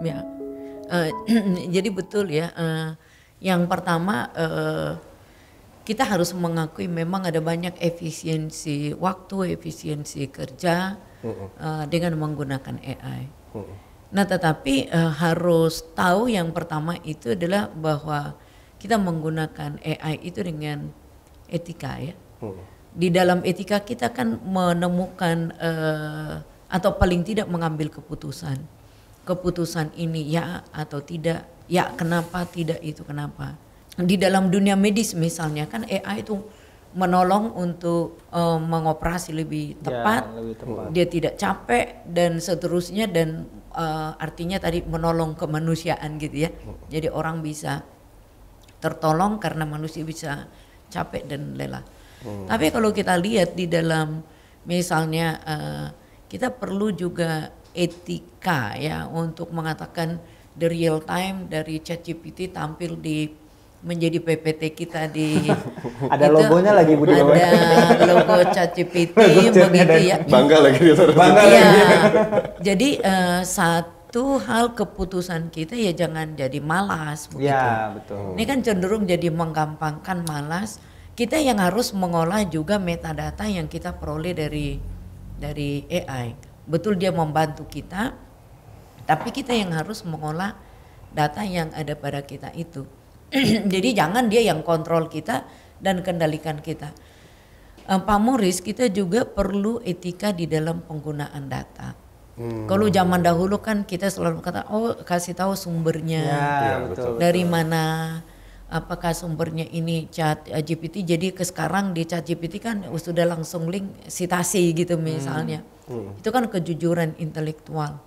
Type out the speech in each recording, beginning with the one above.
Ya, eh, jadi betul ya. Yang pertama kita harus mengakui memang ada banyak efisiensi waktu, efisiensi kerja dengan menggunakan AI. Nah, tetapi harus tahu yang pertama itu adalah bahwa kita menggunakan AI itu dengan etika ya. Di dalam etika kita kan menemukan atau paling tidak mengambil keputusan. Keputusan ini ya atau tidak, ya kenapa, tidak itu kenapa. Di dalam dunia medis misalnya kan AI itu menolong untuk mengoperasi lebih tepat, dia tidak capek dan seterusnya dan artinya tadi menolong kemanusiaan gitu ya. Jadi orang bisa tertolong karena manusia bisa capek dan lelah. Tapi kalau kita lihat di dalam misalnya kita perlu juga etika ya untuk mengatakan the real time dari ChatGPT tampil di menjadi PPT kita di ada itu, logonya lagi Budi. ada logo ChatGPT begitu ya. Bangga lagi dia. Bangga Ya, lagi. jadi satu hal keputusan kita ya jangan jadi malas begitu. Ya, betul. Ini kan cenderung jadi menggampangkan malas. Kita yang harus mengolah juga metadata yang kita peroleh dari AI. Betul dia membantu kita, tapi kita yang harus mengolah data yang ada pada kita itu. Jadi jangan dia yang kontrol kita dan kendalikan kita. Pak Muris, kita juga perlu etika di dalam penggunaan data. Kalau zaman dahulu kan kita selalu kata, oh kasih tahu sumbernya, Ya, betul. dari mana, apakah sumbernya ini Chat GPT. Jadi sekarang di Chat GPT kan sudah langsung link sitasi gitu misalnya. Itu kan kejujuran intelektual.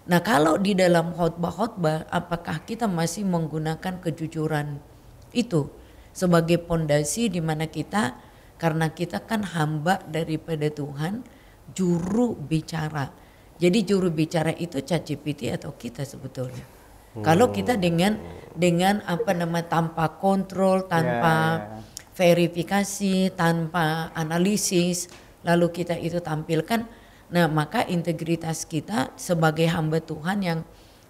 Nah kalau di dalam khotbah-khotbah apakah kita masih menggunakan kejujuran itu sebagai pondasi di mana kita, karena kita kan hamba daripada Tuhan, juru bicara. Jadi juru bicara itu ChatGPT atau kita sebetulnya. Kalau kita dengan apa namanya tanpa kontrol, tanpa verifikasi, tanpa analisis, lalu kita itu tampilkan, nah maka integritas kita sebagai hamba Tuhan yang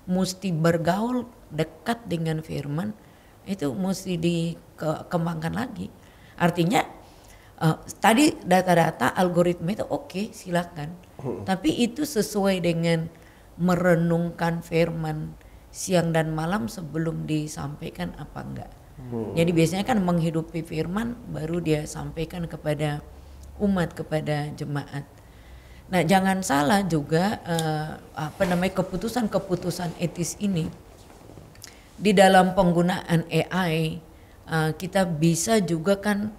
mesti bergaul dekat dengan firman itu mesti dikembangkan lagi. Artinya tadi data-data algoritma itu oke, silakan. Tapi itu sesuai dengan merenungkan firman siang dan malam sebelum disampaikan apa enggak. Jadi biasanya kan menghidupi firman baru dia sampaikan kepada umat, kepada jemaat. Nah, jangan salah juga keputusan-keputusan etis ini di dalam penggunaan AI kita bisa juga kan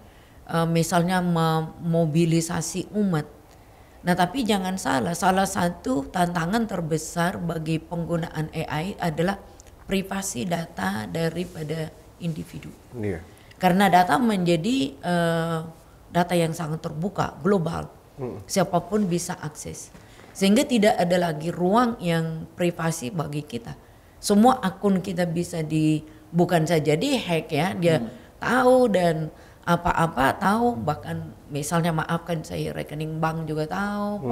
misalnya memobilisasi umat. Nah tapi jangan salah satu tantangan terbesar bagi penggunaan AI adalah privasi data daripada individu. Iya. Karena data menjadi data yang sangat terbuka, global, siapapun bisa akses. Sehingga tidak ada lagi ruang yang privasi bagi kita. Semua akun kita bisa bukan saja dihack ya, dia tahu dan apa-apa tahu, bahkan misalnya maafkan saya rekening bank juga tahu,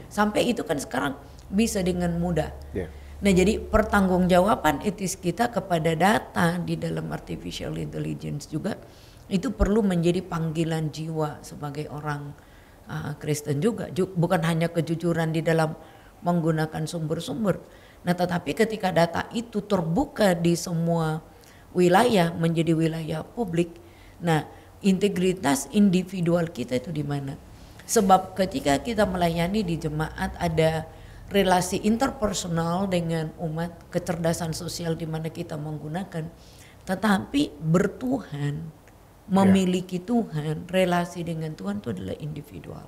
sampai itu kan sekarang bisa dengan mudah. Yeah. Nah jadi pertanggungjawaban etis kita kepada data di dalam artificial intelligence juga itu perlu menjadi panggilan jiwa sebagai orang Kristen juga, bukan hanya kejujuran di dalam menggunakan sumber-sumber. Nah tetapi ketika data itu terbuka di semua wilayah menjadi wilayah publik, nah integritas individual kita itu di mana? Sebab ketika kita melayani di jemaat ada relasi interpersonal dengan umat, kecerdasan sosial di mana kita menggunakan, tetapi bertuhan, memiliki Tuhan, relasi dengan Tuhan itu adalah individual.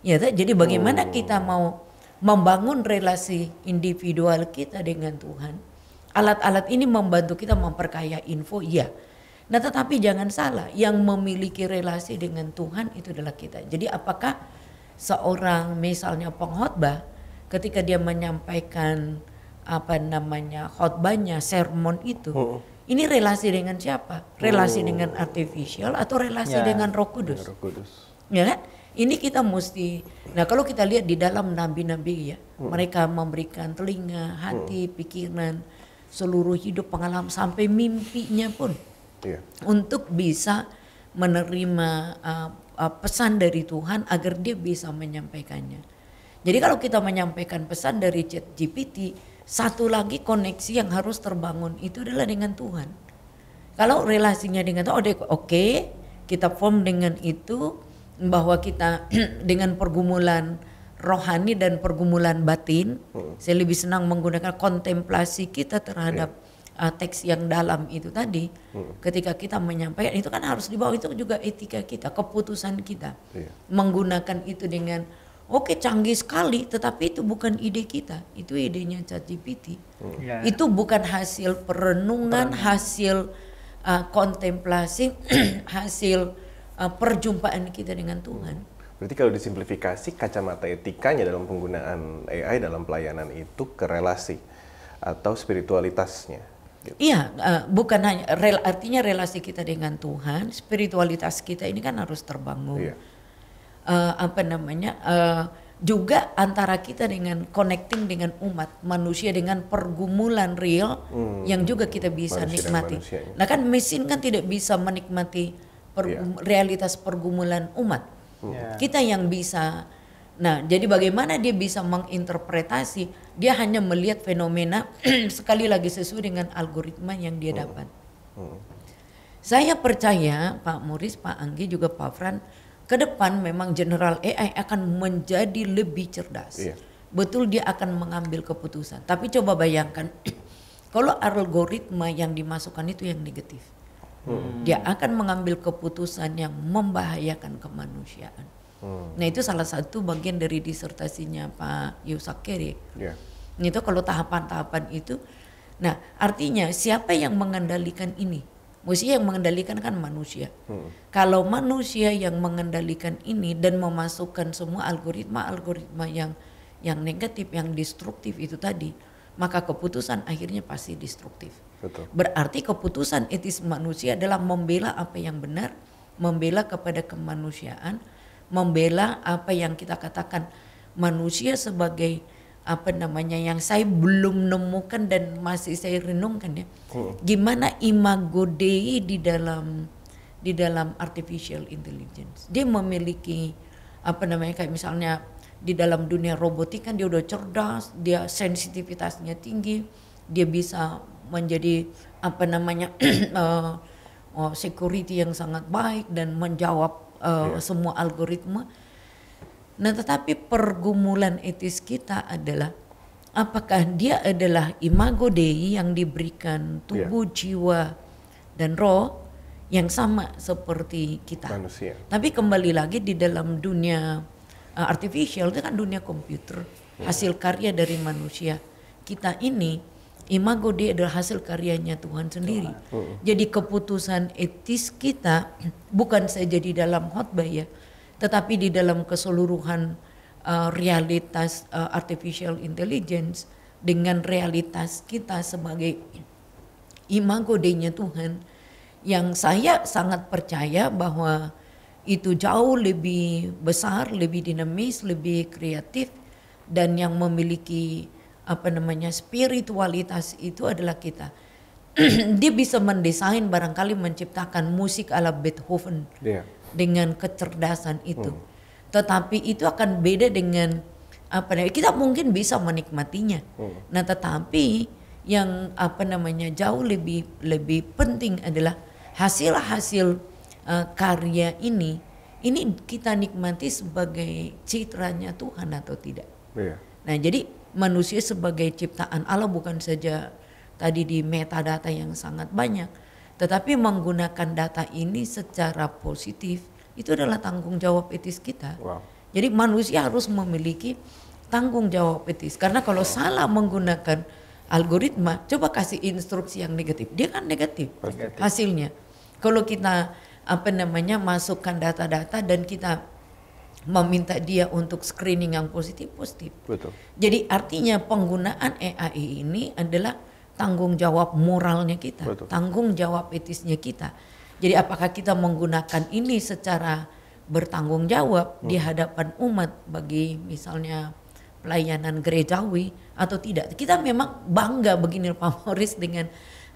Ya, jadi bagaimana kita mau membangun relasi individual kita dengan Tuhan? Alat-alat ini membantu kita memperkaya info, ya. Nah tetapi jangan salah, yang memiliki relasi dengan Tuhan itu adalah kita. Jadi apakah seorang misalnya pengkhotbah ketika dia menyampaikan khotbahnya, sermon itu, ini relasi dengan siapa? Relasi dengan artificial atau relasi dengan Roh Kudus? Roh Kudus. Ya kan? Ini kita mesti, nah kalau kita lihat di dalam nabi-nabi ya, mereka memberikan telinga, hati, pikiran, seluruh hidup, pengalaman, sampai mimpinya pun Iya. untuk bisa menerima pesan dari Tuhan agar dia bisa menyampaikannya. Jadi kalau kita menyampaikan pesan dari ChatGPT, satu lagi koneksi yang harus terbangun itu adalah dengan Tuhan. Kalau relasinya dengan Tuhan, oke, kita form dengan itu, bahwa kita dengan pergumulan rohani dan pergumulan batin, saya lebih senang menggunakan kontemplasi kita terhadap teks yang dalam itu tadi. Ketika kita menyampaikan itu kan harus dibawa, itu juga etika kita, keputusan kita. Menggunakan itu dengan oke, canggih sekali, tetapi itu bukan ide kita, itu idenya ChatGPT. Itu bukan hasil perenungan, hasil kontemplasi, hasil perjumpaan kita dengan Tuhan. Berarti kalau disimplifikasi, kacamata etikanya dalam penggunaan AI dalam pelayanan itu ke relasi atau spiritualitasnya. Gitu. Iya, bukan hanya artinya relasi kita dengan Tuhan, spiritualitas kita ini kan harus terbangun. Iya. Juga antara kita dengan connecting dengan umat manusia, dengan pergumulan real yang juga kita bisa Manusia nikmati. Nah kan mesin kan tidak bisa menikmati realitas pergumulan umat. Kita yang bisa. Nah, jadi bagaimana dia bisa menginterpretasi? Dia hanya melihat fenomena sekali lagi sesuai dengan algoritma yang dia dapat. Saya percaya Pak Muris, Pak Anggi, juga Pak Fran, ke depan memang general AI akan menjadi lebih cerdas. Betul, dia akan mengambil keputusan. Tapi coba bayangkan kalau algoritma yang dimasukkan itu yang negatif. Dia akan mengambil keputusan yang membahayakan kemanusiaan. Nah itu salah satu bagian dari disertasinya Pak Yusakere. Itu kalau tahapan-tahapan itu. Nah artinya siapa yang mengendalikan ini? Mesti yang mengendalikan kan manusia. Kalau manusia yang mengendalikan ini dan memasukkan semua algoritma yang negatif, yang destruktif itu tadi, maka keputusan akhirnya pasti destruktif. Betul. Berarti keputusan etis manusia adalah membela apa yang benar, membela kepada kemanusiaan, membela apa yang kita katakan manusia sebagai yang saya belum nemukan dan masih saya renungkan ya. Gimana imago Dei di dalam artificial intelligence. Dia memiliki kayak misalnya di dalam dunia robotik kan dia udah cerdas, dia sensitivitasnya tinggi, dia bisa menjadi security yang sangat baik dan menjawab semua algoritma. Nah tetapi pergumulan etis kita adalah apakah dia adalah imago Dei yang diberikan tubuh, jiwa dan roh yang sama seperti kita. Manusia. Tapi kembali lagi di dalam dunia artificial itu kan dunia komputer, hasil karya dari manusia. Kita ini imago Dei adalah hasil karyanya Tuhan sendiri. Jadi keputusan etis kita bukan saja di dalam khotbah ya, tetapi di dalam keseluruhan realitas artificial intelligence dengan realitas kita sebagai imago Dei-nya Tuhan, yang saya sangat percaya bahwa itu jauh lebih besar, lebih dinamis, lebih kreatif, dan yang memiliki spiritualitas itu adalah kita. Dia bisa mendesain, barangkali menciptakan musik ala Beethoven dengan kecerdasan itu. Tetapi itu akan beda dengan kita mungkin bisa menikmatinya. Nah, tetapi yang jauh lebih penting adalah hasil-hasil karya ini kita nikmati sebagai citranya Tuhan atau tidak. Nah, jadi manusia sebagai ciptaan Allah bukan saja tadi di metadata yang sangat banyak, tetapi menggunakan data ini secara positif itu adalah tanggung jawab etis kita. Jadi manusia harus memiliki tanggung jawab etis, karena kalau salah menggunakan algoritma, coba kasih instruksi yang negatif, dia kan negatif hasilnya. Kalau kita masukkan data-data dan kita meminta dia untuk screening yang positif. Betul. Jadi artinya penggunaan AI ini adalah tanggung jawab moralnya kita, tanggung jawab etisnya kita. Jadi apakah kita menggunakan ini secara bertanggung jawab di hadapan umat bagi misalnya pelayanan gerejawi atau tidak. Kita memang bangga begini Pak Morris dengan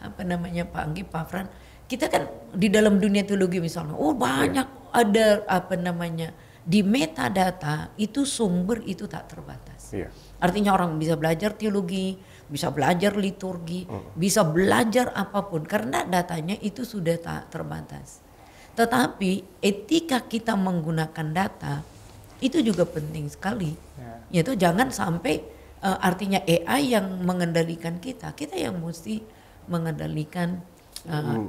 apa namanya Pak Anggi, Pak Fran. Kita kan di dalam dunia teologi misalnya, banyak ada apa namanya di metadata itu sumber itu tak terbatas. Artinya orang bisa belajar teologi, bisa belajar liturgi, bisa belajar apapun karena datanya itu sudah tak terbatas. Tetapi etika kita menggunakan data itu juga penting sekali. Yaitu jangan sampai artinya AI yang mengendalikan kita yang mesti mengendalikan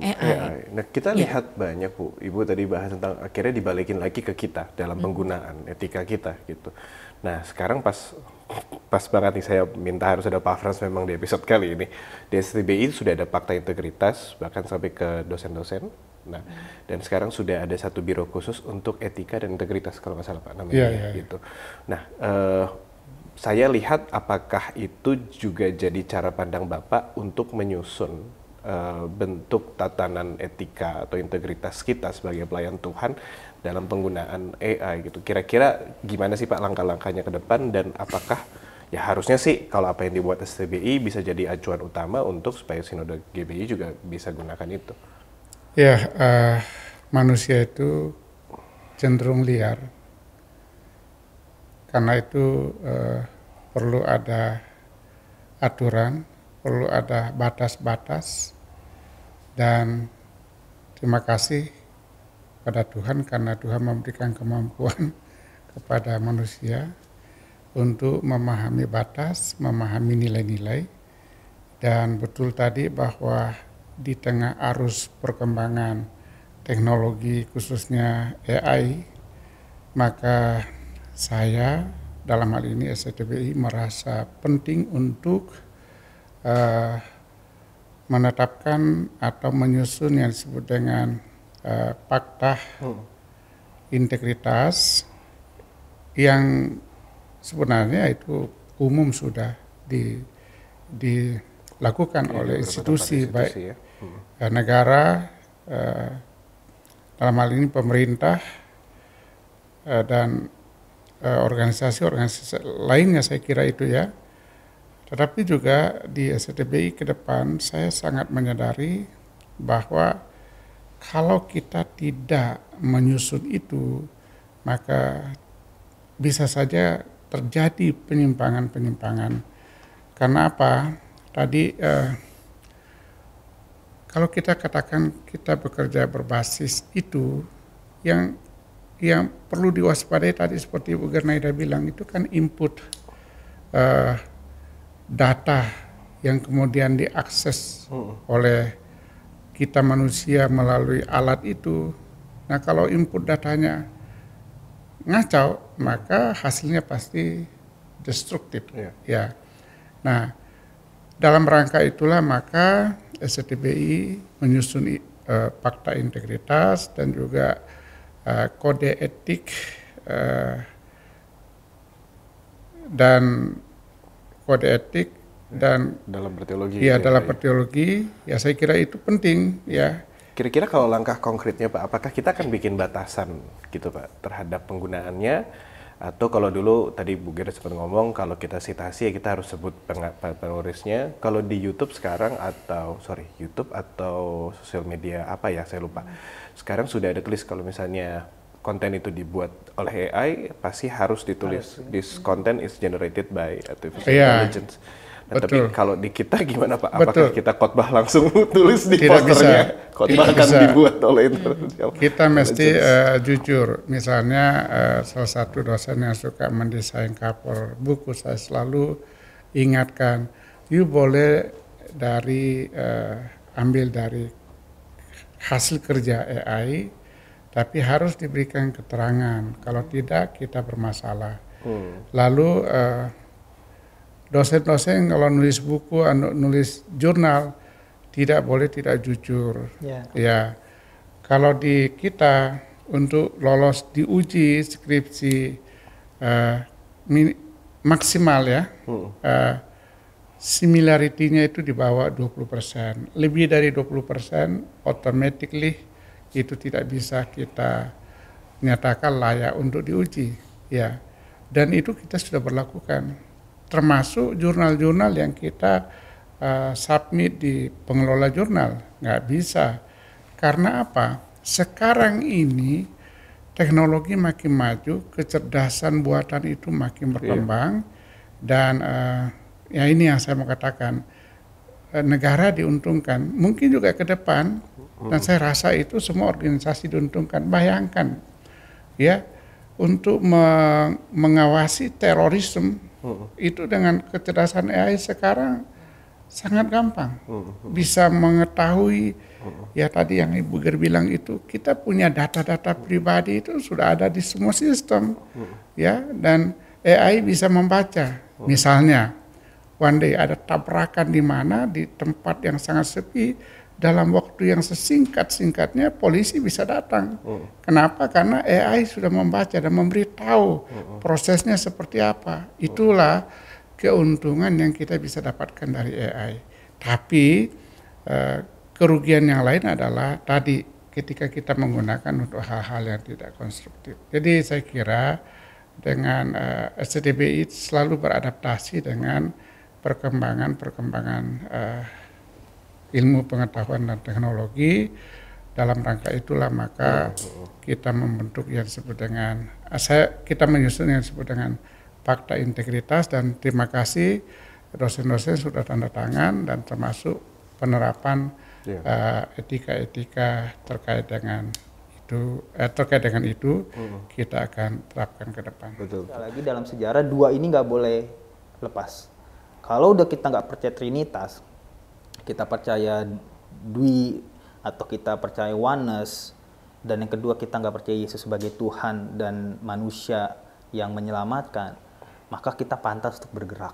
AI. Nah kita lihat banyak Bu, Ibu tadi bahas tentang akhirnya dibalikin lagi ke kita dalam penggunaan etika kita gitu. Nah sekarang pas banget nih saya minta harus ada Pak Frans memang di episode kali ini. Di STBI sudah ada fakta integritas bahkan sampai ke dosen-dosen. Nah dan sekarang sudah ada satu biro khusus untuk etika dan integritas kalau nggak salah Pak namanya gitu. Nah saya lihat apakah itu juga jadi cara pandang Bapak untuk menyusun bentuk tatanan etika atau integritas kita sebagai pelayan Tuhan dalam penggunaan AI gitu. Kira-kira gimana sih Pak langkah-langkahnya ke depan dan apakah ya harusnya sih kalau apa yang dibuat STBI bisa jadi acuan utama untuk supaya Sinode GBI juga bisa gunakan itu? Ya, manusia itu cenderung liar. Karena itu perlu ada aturan, perlu ada batas-batas, dan terima kasih pada Tuhan karena Tuhan memberikan kemampuan kepada manusia untuk memahami batas, memahami nilai-nilai, dan betul tadi bahwa di tengah arus perkembangan teknologi khususnya AI, maka saya dalam hal ini STBI merasa penting untuk menetapkan atau menyusun yang disebut dengan fakta integritas yang sebenarnya itu umum sudah dilakukan oleh institusi baik negara, dalam hal ini pemerintah dan organisasi-organisasi lainnya saya kira itu ya. Tetapi juga di STBI ke depan saya sangat menyadari bahwa kalau kita tidak menyusun itu, maka bisa saja terjadi penyimpangan-penyimpangan. Karena apa? Tadi kalau kita katakan kita bekerja berbasis itu, yang perlu diwaspadai tadi seperti Bu Gernaida bilang itu kan input data yang kemudian diakses oleh kita manusia melalui alat itu. Nah kalau input datanya ngacau, maka hasilnya pasti destruktif. Ya. Nah dalam rangka itulah maka STBI menyusun fakta integritas dan juga kode etik dan kode etik dan dalam berteologi. Ya, dalam berteologi ya saya kira itu penting ya. Kira-kira kalau langkah konkretnya Pak, apakah kita akan bikin batasan gitu Pak terhadap penggunaannya? Atau kalau dulu tadi Bu Gerda sempat ngomong kalau kita citasi ya kita harus sebut penulisnya. Kalau di YouTube sekarang YouTube atau sosial media apa ya saya lupa. Sekarang sudah ada tulis kalau misalnya konten itu dibuat oleh AI pasti harus ditulis this content is generated by artificial intelligence. Nah, tapi kalau di kita gimana Pak? Apakah kita khotbah langsung tulis di posternya? Khotbah akan dibuat oleh internet. Kita mesti jujur. Misalnya salah satu dosen yang suka mendesain cover buku, saya selalu ingatkan, you boleh ambil dari hasil kerja AI, tapi harus diberikan keterangan. Kalau tidak, kita bermasalah. Lalu dosen-dosen kalau nulis buku, nulis jurnal, tidak boleh tidak jujur. Ya, kalau di kita untuk lolos diuji skripsi maksimal ya, similarity-nya itu di bawah 20%. Lebih dari 20% automatically itu tidak bisa kita nyatakan layak untuk diuji, ya. Dan itu kita sudah berlakukan, termasuk jurnal-jurnal yang kita submit di pengelola jurnal. Nggak bisa, karena apa? Sekarang ini teknologi makin maju, kecerdasan buatan itu makin berkembang, dan ya ini yang saya mau katakan, negara diuntungkan, mungkin juga ke depan, dan saya rasa itu semua organisasi diuntungkan. Bayangkan, ya, untuk mengawasi terorisme itu dengan kecerdasan AI sekarang sangat gampang, bisa mengetahui, ya tadi yang Ibu Ger bilang itu, kita punya data-data pribadi itu sudah ada di semua sistem, ya, dan AI bisa membaca, misalnya one day ada tabrakan di mana di tempat yang sangat sepi, dalam waktu yang sesingkat-singkatnya polisi bisa datang. Kenapa? Karena AI sudah membaca dan memberitahu prosesnya seperti apa. Itulah keuntungan yang kita bisa dapatkan dari AI. Tapi kerugian yang lain adalah tadi ketika kita menggunakan untuk hal-hal yang tidak konstruktif. Jadi saya kira dengan SCDBI selalu beradaptasi dengan perkembangan ilmu pengetahuan dan teknologi. Dalam rangka itulah maka kita membentuk yang disebut dengan kita menyusun yang disebut dengan fakta integritas, dan terima kasih dosen-dosen sudah tanda tangan, dan termasuk penerapan etika-etika terkait dengan itu kita akan terapkan ke depan. Betul. Lagi dalam sejarah dua ini nggak boleh lepas. Kalau udah kita nggak percaya Trinitas, kita percaya Dwi, atau kita percaya oneness, dan yang kedua kita nggak percaya Yesus sebagai Tuhan dan manusia yang menyelamatkan, maka kita pantas untuk bergerak.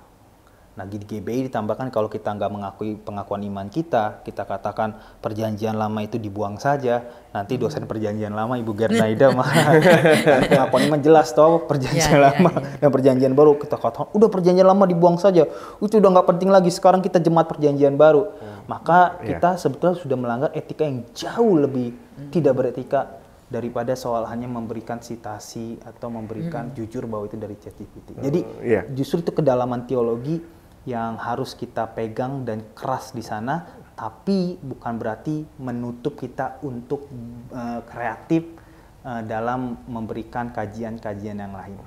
Nah, di GBI ditambahkan kalau kita nggak mengakui pengakuan iman kita katakan perjanjian lama itu dibuang saja. Nanti dosen perjanjian lama Ibu Gernaida mah pengakuan iman jelas toh perjanjian lama dan perjanjian baru, kita katakan udah perjanjian lama dibuang saja, itu udah nggak penting lagi, sekarang kita jemaat perjanjian baru. Maka kita sebetulnya sudah melanggar etika yang jauh lebih tidak beretika daripada soal hanya memberikan sitasi atau memberikan jujur bahwa itu dari ChatGPT. Jadi justru itu kedalaman teologi yang harus kita pegang dan keras di sana, tapi bukan berarti menutup kita untuk kreatif dalam memberikan kajian-kajian yang lain.